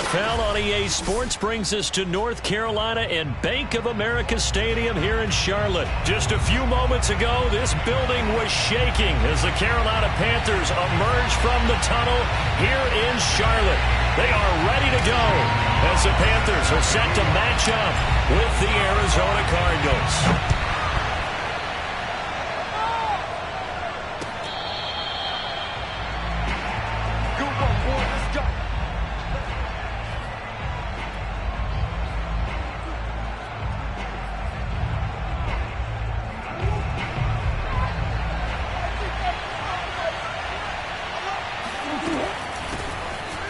NFL on EA Sports brings us to North Carolina and Bank of America Stadium here in Charlotte. Just a few moments ago, this building was shaking as the Carolina Panthers emerge from the tunnel here in Charlotte. They are ready to go as the Panthers are set to match up with the Arizona Cardinals.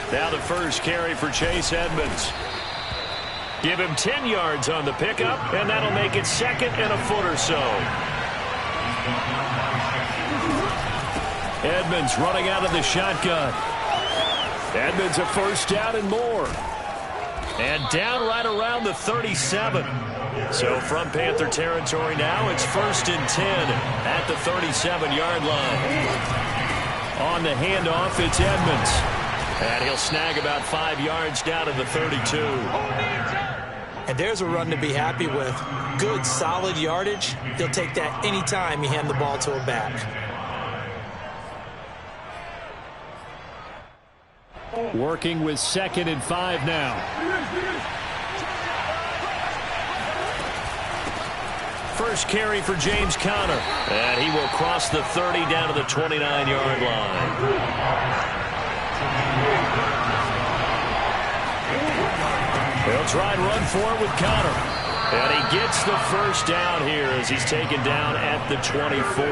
Now the first carry for Chase Edmonds. Give him 10 yards on the pickup, and that'll make it second and a foot or so. Edmonds running out of the shotgun. Edmonds a first down and more. And down right around the 37. So from Panther territory now, it's 1st and 10 at the 37-yard line. On the handoff, it's Edmonds. And he'll snag about 5 yards down to the 32. And there's a run to be happy with. Good, solid yardage. He'll take that any time you hand the ball to a back. Working with 2nd and 5 now. First carry for James Conner. And he will cross the 30 down to the 29-yard line. He'll try and run for it with Conner. And he gets the first down here as he's taken down at the 24.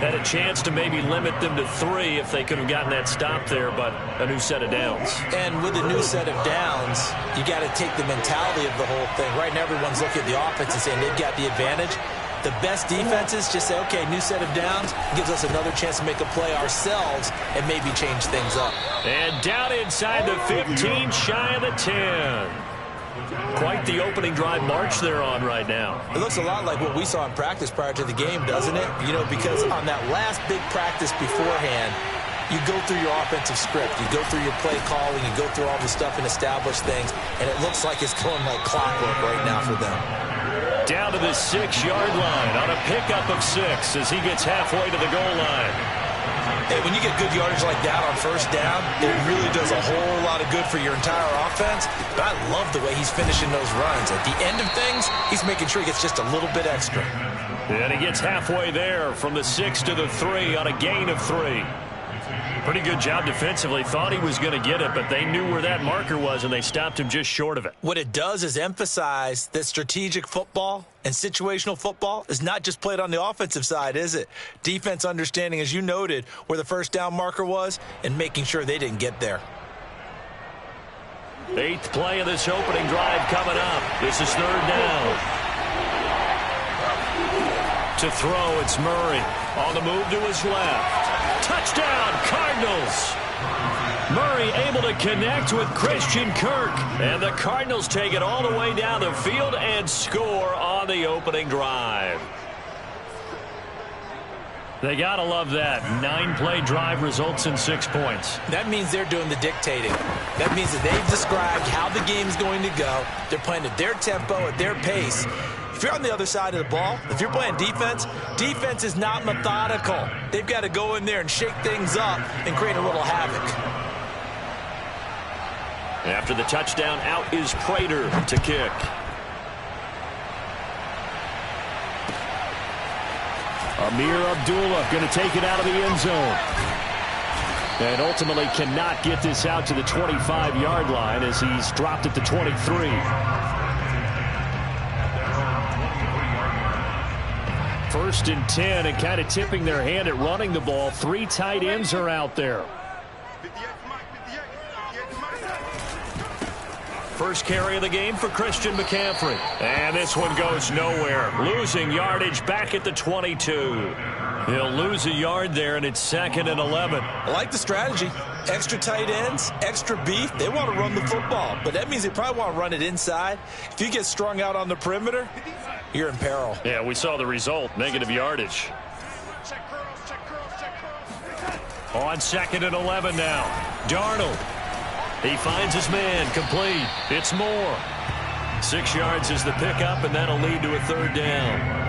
Had a chance to maybe limit them to 3 if they could have gotten that stop there, but a new set of downs. And with a new set of downs, you got to take the mentality of the whole thing. Right now, everyone's looking at the offense and saying they've got the advantage. The best defenses just say, okay, new set of downs, gives us another chance to make a play ourselves and maybe change things up. And down inside the 15, shy of the 10. Quite the opening drive march they're on right now. It looks a lot like what we saw in practice prior to the game, doesn't it? You know, because on that last big practice beforehand, you go through your offensive script, you go through your play calling, you go through all the stuff and establish things, and it looks like it's going like clockwork right now for them. Down to the 6-yard line on a pickup of 6 as he gets halfway to the goal line. Hey, when you get good yardage like that on first down, it really does a whole lot of good for your entire offense. But I love the way he's finishing those runs. At the end of things, he's making sure he gets just a little bit extra. And he gets halfway there from the 6 to the 3 on a gain of 3. Pretty good job defensively. Thought he was going to get it, but they knew where that marker was, and they stopped him just short of it. What it does is emphasize that strategic football and situational football is not just played on the offensive side, is it? Defense understanding, as you noted, where the first down marker was and making sure they didn't get there. 8th play of this opening drive coming up. This is 3rd down. To throw, it's Murray. On the move to his left. Touchdown, Cardinals. Murray able to connect with Christian Kirk. And the Cardinals take it all the way down the field and score on the opening drive. They got to love that. 9-play drive results in 6 points. That means they're doing the dictating. That means that they've described how the game's going to go. They're playing at their tempo, at their pace. If you're on the other side of the ball, if you're playing defense, defense is not methodical. They've got to go in there and shake things up and create a little havoc. After the touchdown, out is Prater to kick. Amir Abdullah going to take it out of the end zone. And ultimately cannot get this out to the 25-yard line as he's dropped at the 23. First and 10, and kind of tipping their hand at running the ball. 3 tight ends are out there. First carry of the game for Christian McCaffrey. And this one goes nowhere. Losing yardage back at the 22. He'll lose a yard there, and it's 2nd and 11. I like the strategy. Extra tight ends, extra beef. They want to run the football, but that means they probably want to run it inside. If you get strung out on the perimeter, you're in peril. Yeah, we saw the result, negative yardage. On 2nd and 11 now. Darnold He finds his man, complete. It's Moore. 6 yards is the pickup, and that'll lead to a third down.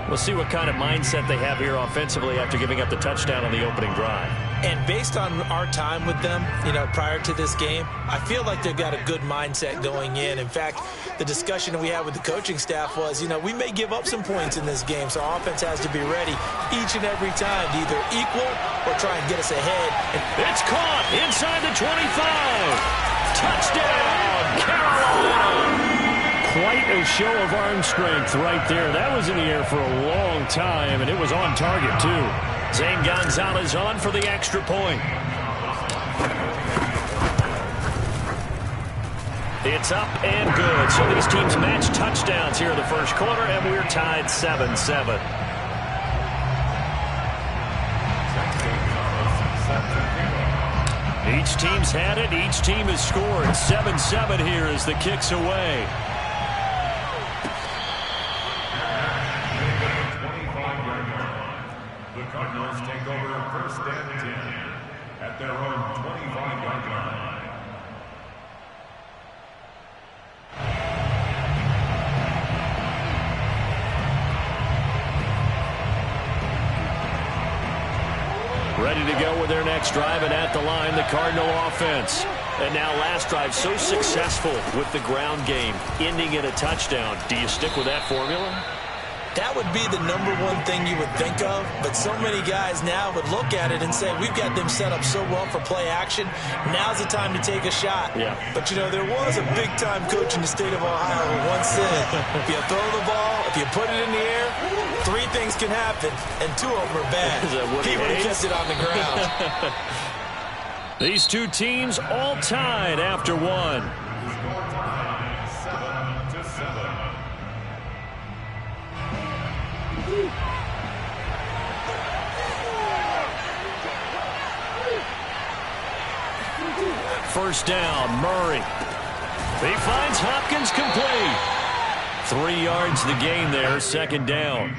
We'll see what kind of mindset they have here offensively after giving up the touchdown on the opening drive. And based on our time with them, prior to this game, I feel like they've got a good mindset going in. In fact, the discussion that we had with the coaching staff was, we may give up some points in this game, so our offense has to be ready each and every time to either equal or try and get us ahead. It's caught inside the 25. Touchdown, Carolina. Quite a show of arm strength right there. That was in the air for a long time, and it was on target, too. Zane Gonzalez on for the extra point. It's up and good. So these teams match touchdowns here in the first quarter, and we're tied 7-7. Each team's had it. Each team has scored. 7-7 here as the kick's away. Cardinals take over first and 10 at their own 25-yard line. Ready to go with their next drive, and at the line, the Cardinal offense. And now last drive so successful with the ground game, ending in a touchdown. Do you stick with that formula? That would be the number one thing you would think of, but so many guys now would look at it and say, we've got them set up so well for play action. Now's the time to take a shot. Yeah. But, there was a big-time coach in the state of Ohio who once said, if you throw the ball, if you put it in the air, 3 things can happen, and 2 of them are bad. He would have kept it on the ground. These two teams all tied after one. First down, Murray. He finds Hopkins complete. 3 yards the gain there, second down.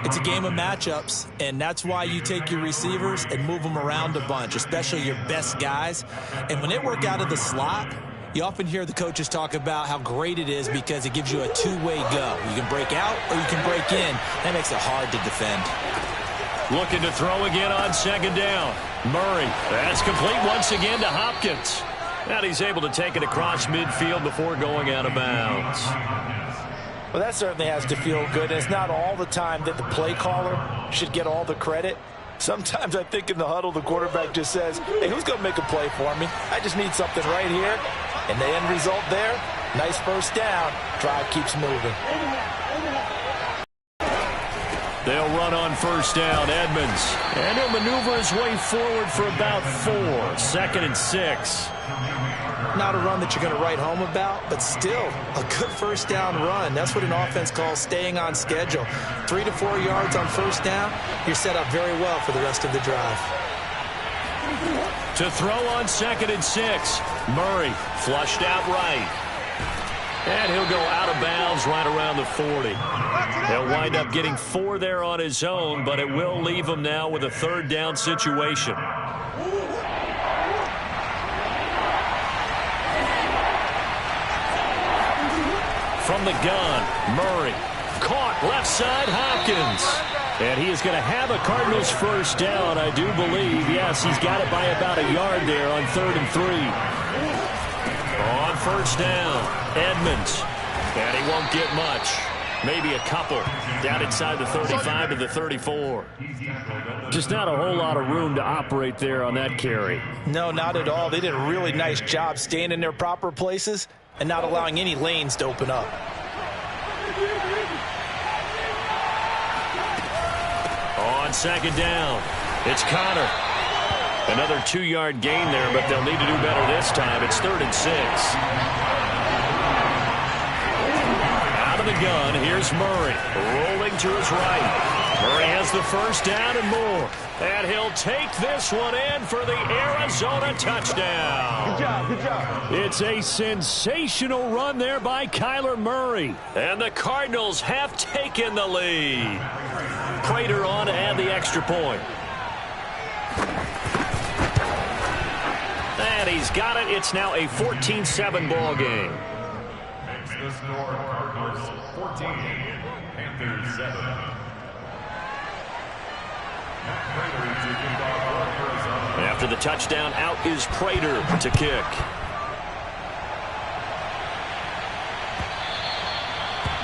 It's a game of matchups, and that's why you take your receivers and move them around a bunch, especially your best guys. And when they work out of the slot, you often hear the coaches talk about how great it is because it gives you a two-way go. You can break out or you can break in. That makes it hard to defend. Looking to throw again on second down. Murray, that's complete once again to Hopkins. And he's able to take it across midfield before going out of bounds. Well, that certainly has to feel good. And it's not all the time that the play caller should get all the credit. Sometimes I think in the huddle, the quarterback just says, hey, who's going to make a play for me? I just need something right here. And the end result there, nice first down. Drive keeps moving. They'll run on first down, Edmonds. And he'll maneuver his way forward for about 4. 2nd and 6. Not a run that you're going to write home about, but still a good first down run. That's what an offense calls staying on schedule. 3 to 4 yards on first down, you're set up very well for the rest of the drive. To throw on 2nd and 6. Murray flushed out right. And he'll go out of bounds right around the 40. He'll wind up getting 4 there on his own, but it will leave him now with a third down situation. From the gun, Murray. Caught left side, Hopkins. And he is going to have a Cardinals first down, I do believe. Yes, he's got it by about a yard there on 3rd and 3. On first down, Edmonds. And he won't get much. Maybe a couple. Down inside the 35 to the 34. Just not a whole lot of room to operate there on that carry. No, not at all. They did a really nice job staying in their proper places and not allowing any lanes to open up. On second down, it's Connor. Another 2-yard gain there, but they'll need to do better this time. It's 3rd and 6. Out of the gun, here's Murray. Rolling to his right. Murray has the first down and more. And he'll take this one in for the Arizona touchdown. Good job, good job. It's a sensational run there by Kyler Murray. And the Cardinals have taken the lead. Prater on to add the extra point. And And he's got it. It's now a 14-7 ball game. Makes the score Cardinals 14, Panthers 7. After the touchdown, out is Prater to kick.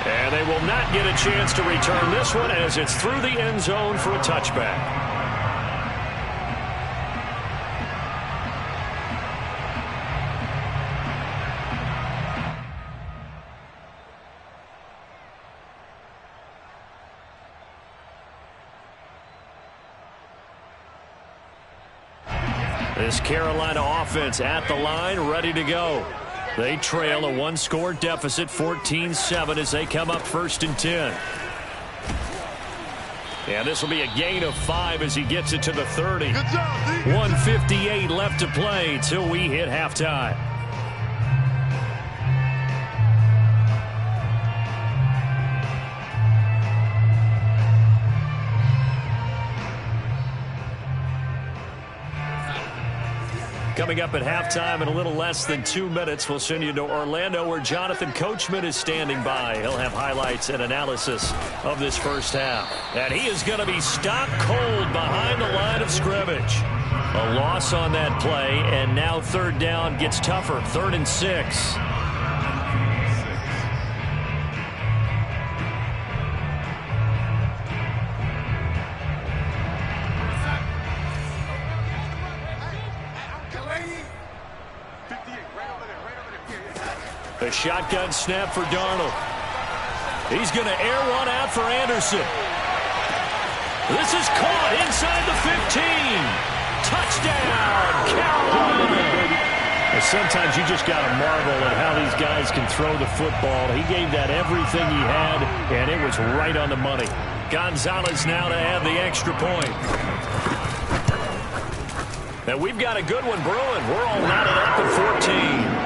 And they will not get a chance to return this one as it's through the end zone for a touchback. This Carolina offense at the line, ready to go. They trail a one-score deficit, 14-7, as they come up 1st and 10. And this will be a gain of 5 as he gets it to the 30. 1:58 left to play till we hit halftime. Coming up at halftime in a little less than 2 minutes, we'll send you to Orlando where Jonathan Coachman is standing by. He'll have highlights and analysis of this first half. And he is going to be stopped cold behind the line of scrimmage. A loss on that play, and now 3rd down gets tougher, 3rd and 6. A shotgun snap for Darnold. He's going to air one out for Anderson. This is caught inside the 15. Touchdown, Carolina. And sometimes you just got to marvel at how these guys can throw the football. He gave that everything he had, and it was right on the money. Gonzalez now to add the extra point. Now we've got a good one brewing. We're all knotted up at 14.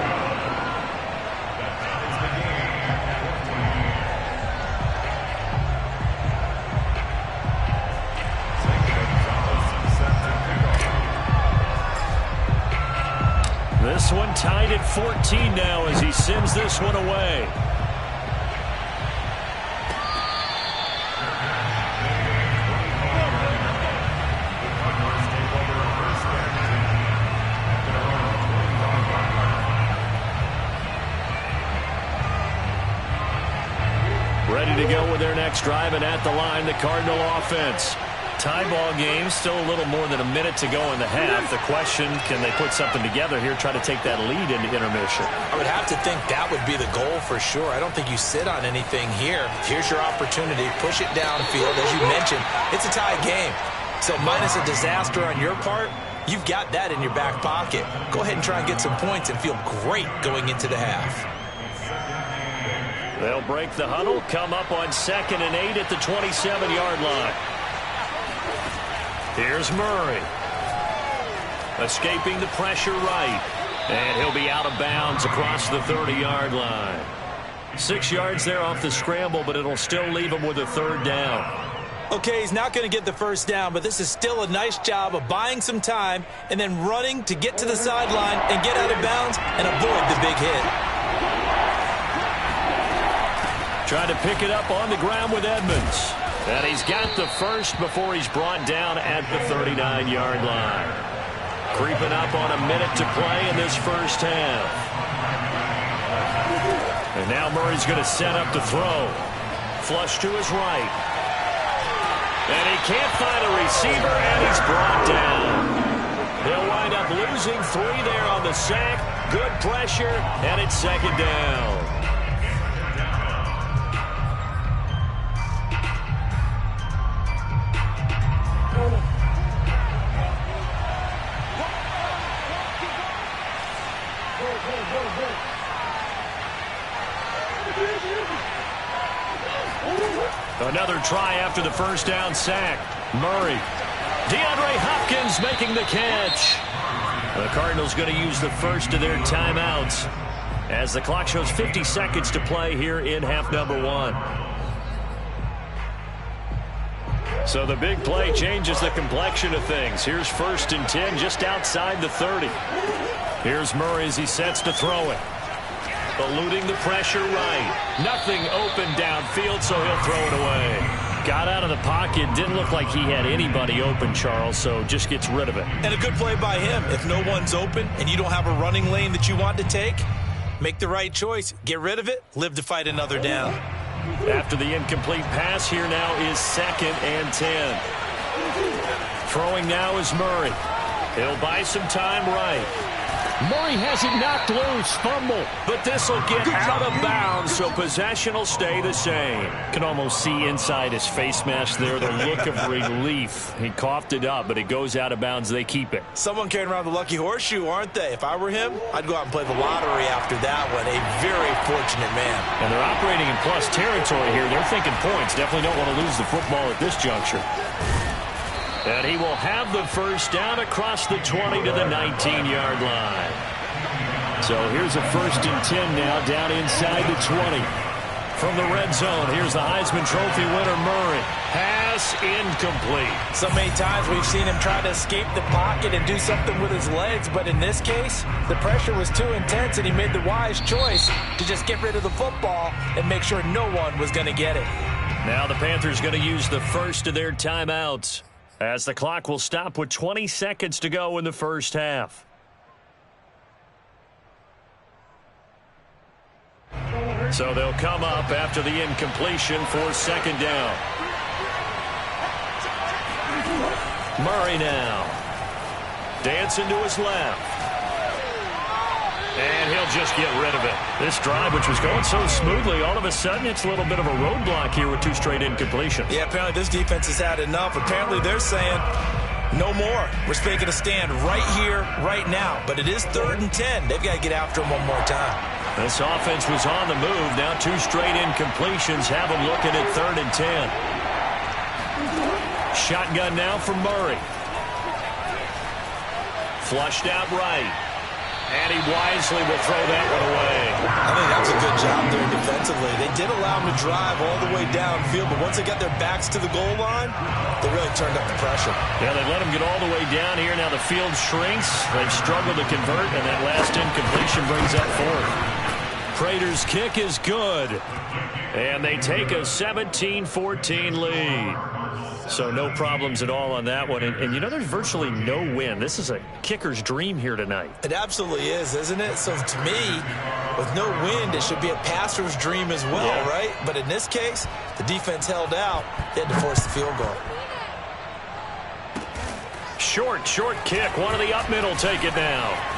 This one tied at 14 now as he sends this one away. Ready to go with their next drive, and at the line, the Cardinal offense. Tie ball game, still a little more than a minute to go in the half. The question, can they put something together here, try to take that lead into intermission? I would have to think that would be the goal for sure. I don't think you sit on anything here. Here's your opportunity. Push it downfield. As you mentioned, it's a tie game. So minus a disaster on your part, you've got that in your back pocket. Go ahead and try and get some points and feel great going into the half. They'll break the huddle, come up on 2nd and 8 at the 27-yard line. Here's Murray. Escaping the pressure right. And he'll be out of bounds across the 30-yard line. 6 yards there off the scramble, but it'll still leave him with a 3rd down. Okay, he's not going to get the 1st down, but this is still a nice job of buying some time and then running to get to the sideline and get out of bounds and avoid the big hit. Trying to pick it up on the ground with Edmonds. And he's got the first before he's brought down at the 39-yard line. Creeping up on a minute to play in this first half. And now Murray's going to set up to throw. Flush to his right. And he can't find a receiver, and he's brought down. He'll wind up losing 3 there on the sack. Good pressure, and it's 2nd down. Another try after the 1st down sack. Murray. DeAndre Hopkins making the catch. The Cardinals going to use the first of their timeouts as the clock shows 50 seconds to play here in half number 1. So the big play changes the complexion of things. Here's 1st and 10 just outside the 30. Here's Murray as he sets to throw it. Eluding the pressure right. Nothing open downfield, so he'll throw it away. Got out of the pocket. Didn't look like he had anybody open, Charles, so just gets rid of it. And a good play by him. If no one's open and you don't have a running lane that you want to take, make the right choice. Get rid of it. Live to fight another down. After the incomplete pass, here now is 2nd and 10. Throwing now is Murray. He'll buy some time right. Murray has it knocked loose. Fumble. But this will get out of bounds, so possession will stay the same. Can almost see inside his face mask there the look of relief. He coughed it up, but it goes out of bounds. They keep it. Someone carrying around the lucky horseshoe, aren't they? If I were him, I'd go out and play the lottery after that one. A very fortunate man. And they're operating in plus territory here. They're thinking points. Definitely don't want to lose the football at this juncture. And he will have the first down across the 20 to the 19-yard line. So here's a 1st and 10 now down inside the 20. From the red zone, here's the Heisman Trophy winner, Murray. Pass incomplete. So many times we've seen him try to escape the pocket and do something with his legs, but in this case, the pressure was too intense and he made the wise choice to just get rid of the football and make sure no one was going to get it. Now the Panthers going to use the first of their timeouts, as the clock will stop with 20 seconds to go in the first half. So they'll come up after the incompletion for 2nd down. Murray now. Dancing to his left. And he'll just get rid of it. This drive, which was going so smoothly, all of a sudden it's a little bit of a roadblock here with 2 straight incompletions. Yeah, apparently this defense has had enough. Apparently they're saying, no more. We're taking a stand right here, right now. But it is 3rd and 10. They've got to get after him one more time. This offense was on the move. Now 2 straight incompletions have them looking at 3rd and 10. Shotgun now from Murray. Flushed out right. And he wisely will throw that one away. I think that's a good job there defensively. They did allow him to drive all the way downfield, but once they got their backs to the goal line, they really turned up the pressure. Yeah, they let him get all the way down here. Now the field shrinks. They've struggled to convert, and that last incompletion brings up 4th. Prater's kick is good. And they take a 17-14 lead. So no problems at all on that one. And you know, there's virtually no win. This is a kicker's dream here tonight. It absolutely is, isn't it? So to me, with no wind, it should be a passer's dream as well, right? But in this case, the defense held out. They had to force the field goal. Short kick. One of the up middle take it now.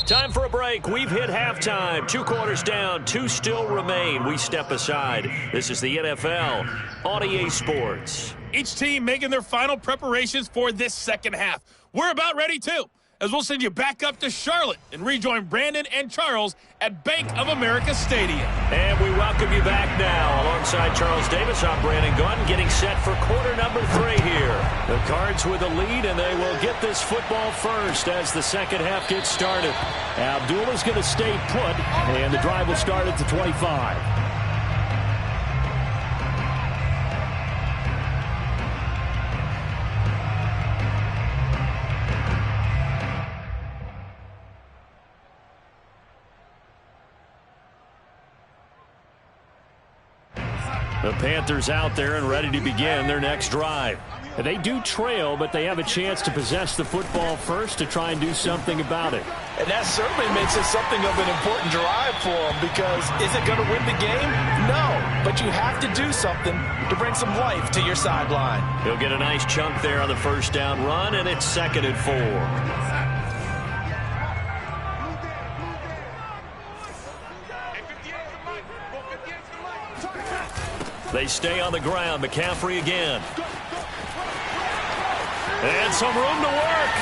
Time for a break. We've hit halftime. 2 quarters down. 2 still remain. We step aside. This is the NFL on EA Sports. Each team making their final preparations for this second half. We're about ready, too, as we'll send you back up to Charlotte and rejoin Brandon and Charles at Bank of America Stadium. And we welcome you back now. Alongside Charles Davis, I'm Brandon Gunn, getting set for quarter number 3 here. The Cards with a lead, and they will get this football first as the second half gets started. Abdullah's going to stay put, and the drive will start at the 25. The Panthers out there and ready to begin their next drive. They do trail, but they have a chance to possess the football first to try and do something about it. And that certainly makes it something of an important drive for them, because is it going to win the game? No, but you have to do something to bring some life to your sideline. He'll get a nice chunk there on the first down run, and it's 2nd and 4. They stay on the ground. McCaffrey again. And some room to work.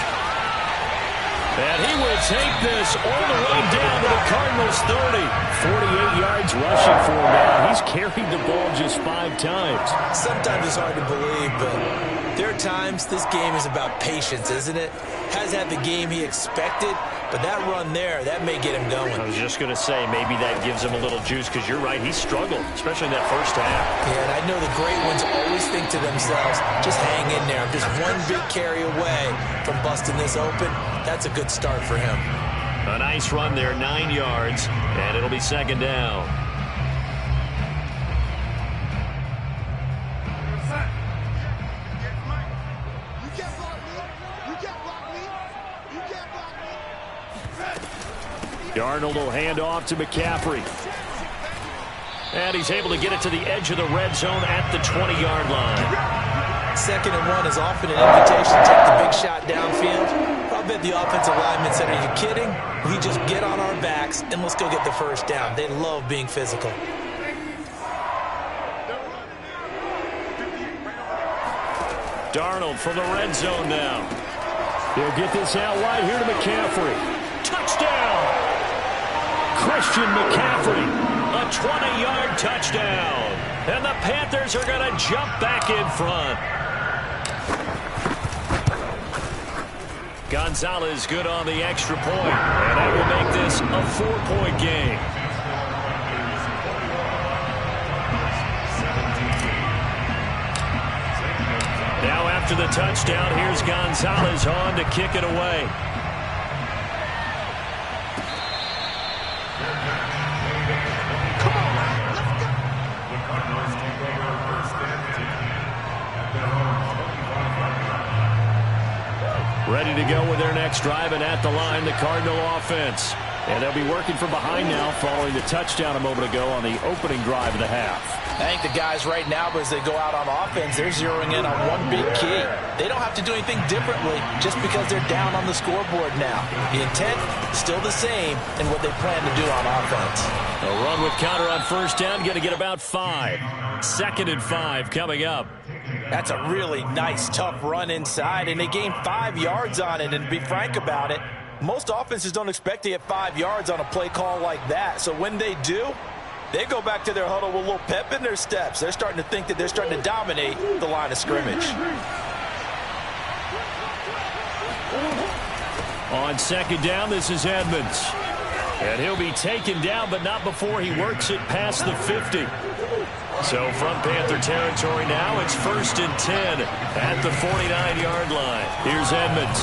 And he will take this all the way down to the Cardinals' 30. 48 yards rushing for him now. He's carried the ball just 5 times. Sometimes it's hard to believe, but There are times this game is about patience, isn't it? Has had the game he expected, but that run there, that may get him going. I was just going to say, maybe that gives him a little juice, because you're right, he struggled, especially in that first half. Yeah, and I know the great ones always think to themselves, just hang in there. I'm just one big carry away from busting this open. That's a good start for him. A nice run there, 9 yards, and it'll be second down. Darnold will hand off to McCaffrey. And he's able to get it to the edge of the red zone at the 20-yard line. 2nd and 1 is often an invitation to take the big shot downfield. I bet the offensive lineman said, are you kidding? We just get on our backs and let's go get the first down. They love being physical. Darnold from the red zone now. He'll get this out wide here to McCaffrey. Touchdown! Christian McCaffrey, a 20-yard touchdown. And the Panthers are going to jump back in front. Gonzalez good on the extra point, and that will make this a 4-point game. Now after the touchdown, here's Gonzalez on to kick it away. Ready to go with their next drive, and at the line, the Cardinal offense. And they'll be working from behind now following the touchdown a moment ago on the opening drive of the half. I think the guys right now, as they go out on offense, they're zeroing in on one big key. They don't have to do anything differently just because they're down on the scoreboard now. The intent is still the same in what they plan to do on offense. A run with Conner on first down, going to get about 5. 2nd and 5 coming up. That's a really nice, tough run inside, and they gained 5 yards on it. And to be frank about it, most offenses don't expect to get 5 yards on a play call like that. So when they do, they go back to their huddle with a little pep in their steps. They're starting to think that they're starting to dominate the line of scrimmage. On 2nd down, this is Edmonds. And he'll be taken down, but not before he works it past the 50. So from Panther territory now, it's 1st and 10 at the 49-yard line. Here's Edmonds.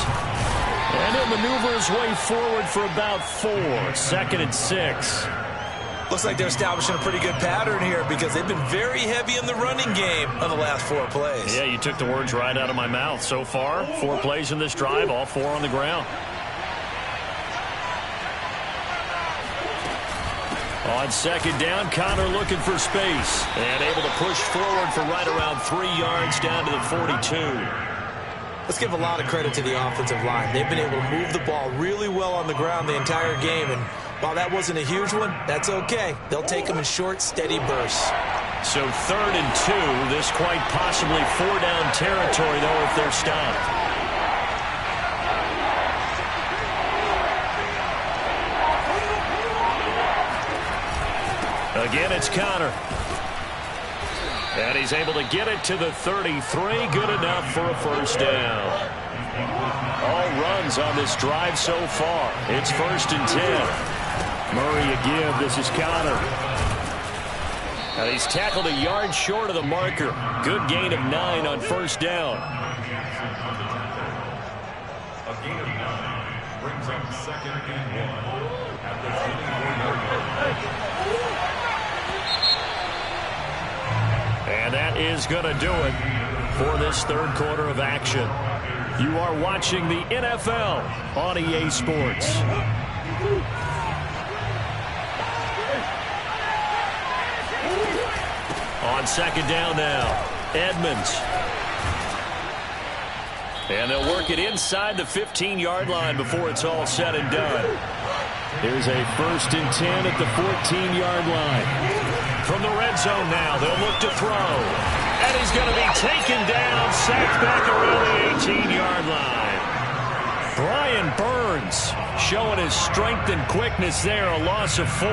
And he'll maneuver his way forward for about 4. 2nd and 6. Looks like they're establishing a pretty good pattern here because they've been very heavy in the running game on the last 4 plays. Yeah, you took the words right out of my mouth. So far, 4 plays in this drive, all 4 on the ground. On 2nd down, Conner looking for space and able to push forward for right around 3 yards down to the 42. Let's give a lot of credit to the offensive line. They've been able to move the ball really well on the ground the entire game, and while that wasn't a huge one, that's okay. They'll take them in short, steady bursts. So 3rd and 2, this quite possibly 4-down territory, though, if they're stopped. Again, it's Conner. And he's able to get it to the 33. Good enough for a first down. All runs on this drive so far. It's 1st and 10. Murray a give. This is Conner. And he's tackled a yard short of the marker. Good gain of 9 on first down. A gain of 9 brings up 2nd and 1 at the 24-yard line. And that is going to do it for this 3rd quarter of action. You are watching the NFL on EA Sports. On 2nd down now, Edmonds. And they'll work it inside the 15-yard line before it's all said and done. Here's a 1st and 10 at the 14-yard line. From the red zone now, they'll look to throw. And he's going to be taken down, sacked back around the 18-yard line. Brian Burns showing his strength and quickness there, a loss of 4.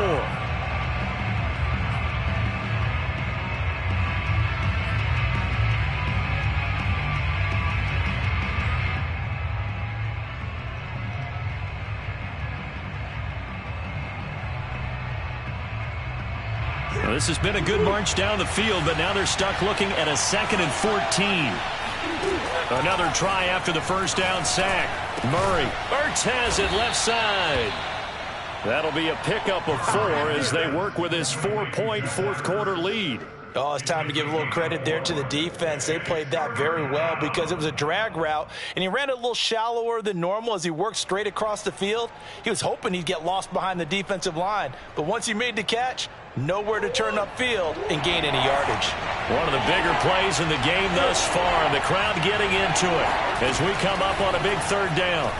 This has been a good march down the field, but now they're stuck looking at a 2nd and 14. Another try after the first down sack. Murray. Ertz has it left side. That'll be a pickup of 4 as they work with his 4-point fourth-quarter lead. Oh, it's time to give a little credit there to the defense. They played that very well because it was a drag route, and he ran it a little shallower than normal as he worked straight across the field. He was hoping he'd get lost behind the defensive line, but once he made the catch, nowhere to turn upfield and gain any yardage. One of the bigger plays in the game thus far, and the crowd getting into it as we come up on a big 3rd down.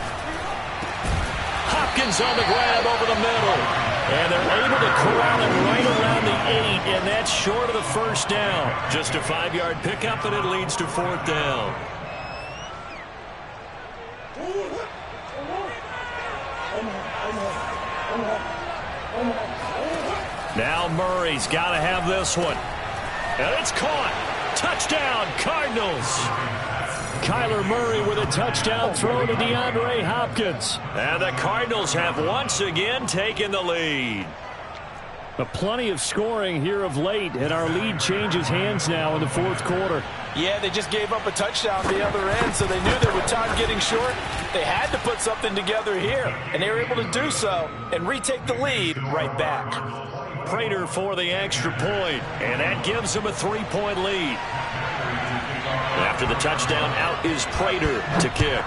Hopkins on the grab over the middle. And they're able to corral him right around the 8, and that's short of the first down. Just a 5-yard pickup, and it leads to 4th down. Now Murray's got to have this one. And it's caught. Touchdown, Cardinals. Kyler Murray with a touchdown throw to DeAndre Hopkins. And the Cardinals have once again taken the lead. Plenty of scoring here of late, and our lead changes hands now in the 4th quarter. Yeah, they just gave up a touchdown the other end, so they knew that with time getting short, they had to put something together here, and they were able to do so and retake the lead right back. Prater for the extra point, and that gives them a 3-point lead. After the touchdown, out is Prater to kick.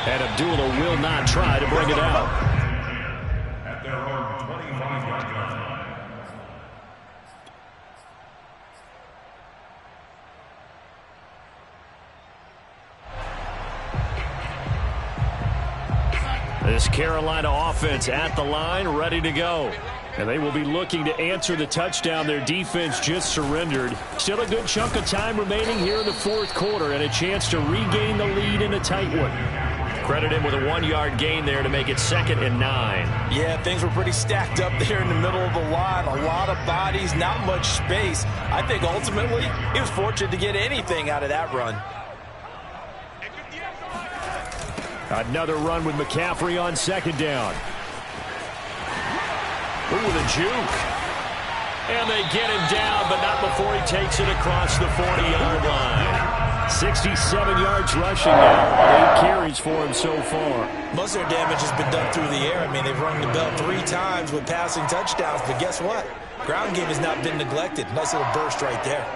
And Abdullah will not try to bring it out. At their own 25-yard line. This Carolina offense at the line, ready to go. And they will be looking to answer the touchdown their defense just surrendered. Still a good chunk of time remaining here in the 4th quarter and a chance to regain the lead in a tight one. Credit him with a 1-yard gain there to make it 2nd and 9. Yeah, things were pretty stacked up there in the middle of the line. A lot of bodies, not much space. I think ultimately he was fortunate to get anything out of that run. Another run with McCaffrey on 2nd down. Ooh, the juke. And they get him down, but not before he takes it across the 40-yard line. 67 yards rushing now. 8 carries for him so far. Most of their damage has been done through the air. I mean, they've rung the bell 3 times with passing touchdowns, but guess what? Ground game has not been neglected. Nice little burst right there.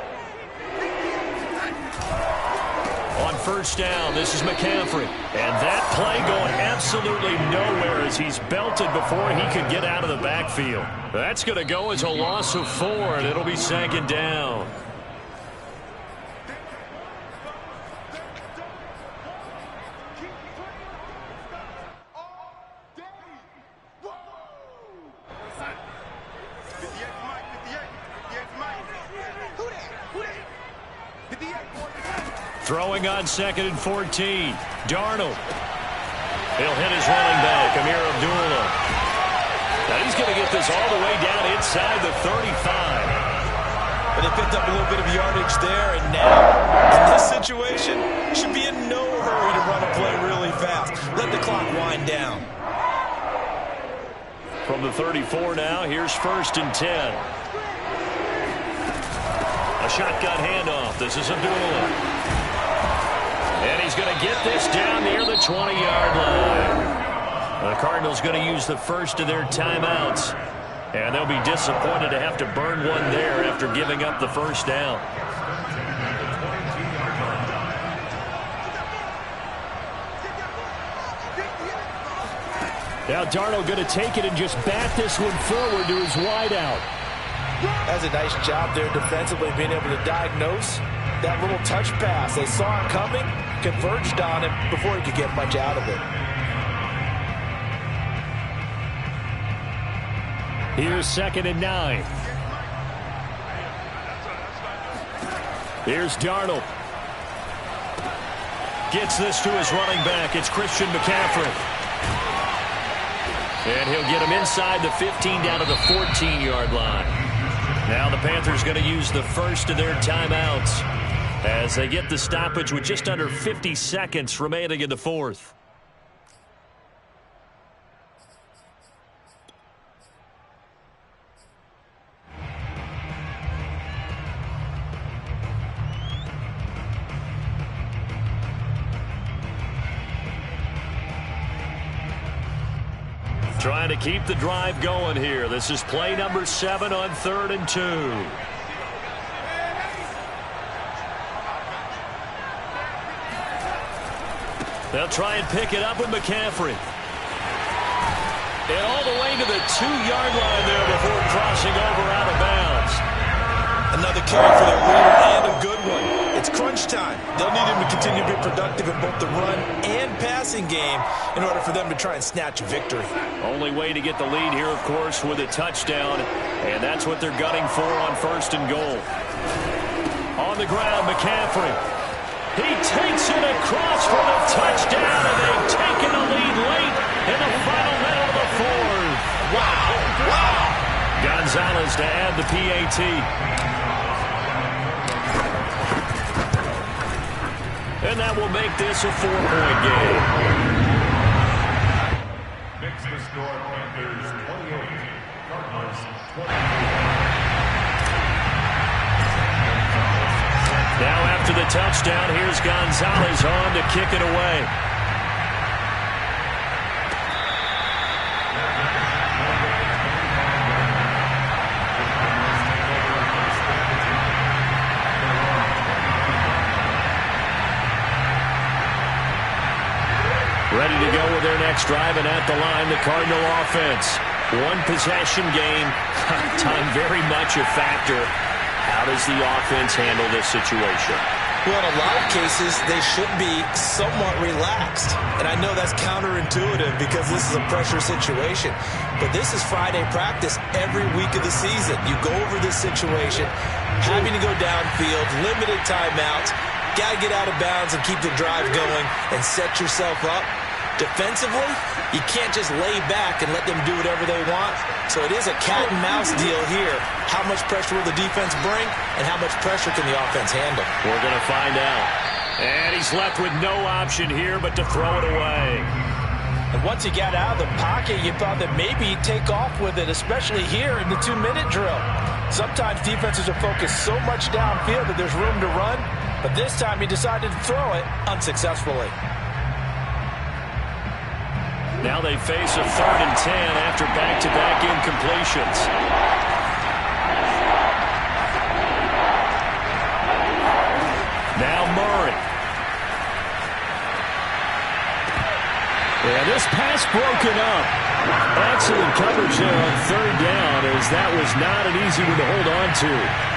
On 1st down, this is McCaffrey. And that play going absolutely nowhere as he's belted before he could get out of the backfield. That's going to go as a loss of 4, and it'll be 2nd down. Throwing on 2nd and 14. Darnold. He'll hit his running back, Amir Abdullah. Now he's going to get this all the way down inside the 35. But they picked up a little bit of yardage there, and now, in this situation, should be in no hurry to run a play really fast. Let the clock wind down. From the 34 now, here's 1st and 10. A shotgun handoff. This is Abdullah. And he's going to get this down near the 20-yard line. The Cardinals going to use the first of their timeouts. And they'll be disappointed to have to burn one there after giving up the first down. Now Darnold going to take it and just bat this one forward to his wideout. That's a nice job there defensively, being able to diagnose that little touch pass. They saw him coming, converged on him before he could get much out of it. Here's 2nd and 9. Here's Darnold. Gets this to his running back. It's Christian McCaffrey. And he'll get him inside the 15 down to the 14-yard line. Now the Panthers going to use the first of their timeouts as they get the stoppage with just under 50 seconds remaining in the 4th. Trying to keep the drive going here. This is play number 7 on 3rd and 2. They'll try and pick it up with McCaffrey. And all the way to the 2-yard line there before crossing over out of bounds. Another carry for the leader and a good one. It's crunch time. They'll need him to continue to be productive in both the run and passing game in order for them to try and snatch a victory. Only way to get the lead here, of course, with a touchdown. And that's what they're gunning for on 1st and goal. On the ground, McCaffrey. He takes it across for the touchdown, and they've taken the lead late in the final minute of the 4th. Wow. Wow. Gonzalez to add the PAT. And that will make this a 4-point game. Makes the score Panthers 28, Cardinals 20. Now after the touchdown, here's Gonzalez on to kick it away. Ready to go with their next drive, and at the line, the Cardinal offense. One possession game, time very much a factor. How does the offense handle this situation? Well, in a lot of cases, they should be somewhat relaxed. And I know that's counterintuitive because this is a pressure situation. But this is Friday practice every week of the season. You go over this situation, having to go downfield, limited timeouts, got to get out of bounds and keep the drive going and set yourself up. Defensively, you can't just lay back and let them do whatever they want. So it is a cat and mouse deal here. How much pressure will the defense bring, and how much pressure can the offense handle? We're going to find out. And he's left with no option here but to throw it away. And once he got out of the pocket, you thought that maybe he'd take off with it, especially here in the 2-minute drill. Sometimes defenses are focused so much downfield that there's room to run, but this time he decided to throw it unsuccessfully. Now they face a 3rd and 10 after back-to-back incompletions. Now Murray. Yeah, this pass broken up. Excellent coverage there on 3rd down, as that was not an easy one to hold on to.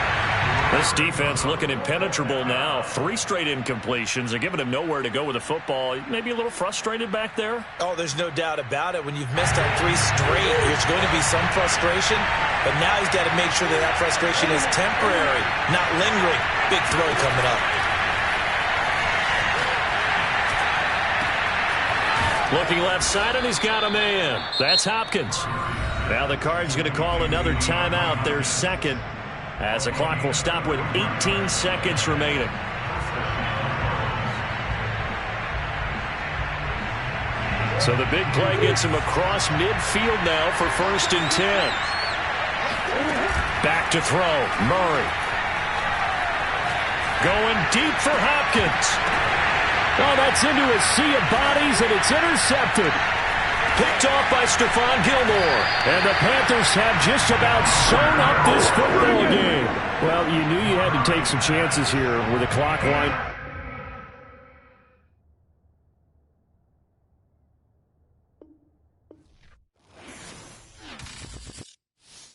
This defense looking impenetrable now. 3 straight incompletions. They're giving him nowhere to go with the football. Maybe a little frustrated back there? Oh, there's no doubt about it. When you've missed out 3 straight, there's going to be some frustration. But now he's got to make sure that that frustration is temporary, not lingering. Big throw coming up. Looking left side, and he's got a man. That's Hopkins. Now the Cards going to call another timeout, their 2nd. As the clock will stop with 18 seconds remaining. So the big play gets him across midfield now for 1st and 10. Back to throw, Murray. Going deep for Hopkins. Oh, that's into a sea of bodies, and it's intercepted. Picked off by Stephon Gilmore. And the Panthers have just about sewn up this football game. Well, you knew you had to take some chances here with the clock winding.